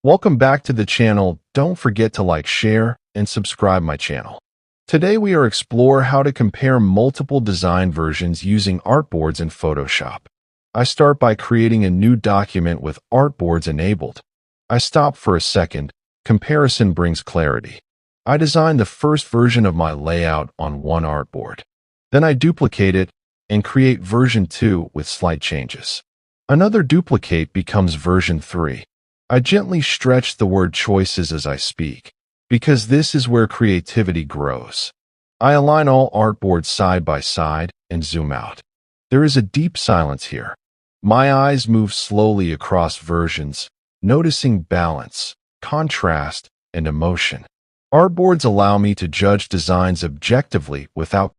Welcome back to the channel. Don't forget to like, share, and subscribe my channel. Today we are explore how to compare multiple design versions using artboards in Photoshop. I start by creating a new document with artboards enabled. I stop for a second. Comparison brings clarity. I design the first version of my layout on one artboard. Then I duplicate it and create version 2 with slight changes. Another duplicate becomes version 3. I gently stretch the word choices as I speak, because this is where creativity grows. I align all artboards side by side and zoom out. There is a deep silence here. My eyes move slowly across versions, noticing balance, contrast, and emotion. Artboards allow me to judge designs objectively without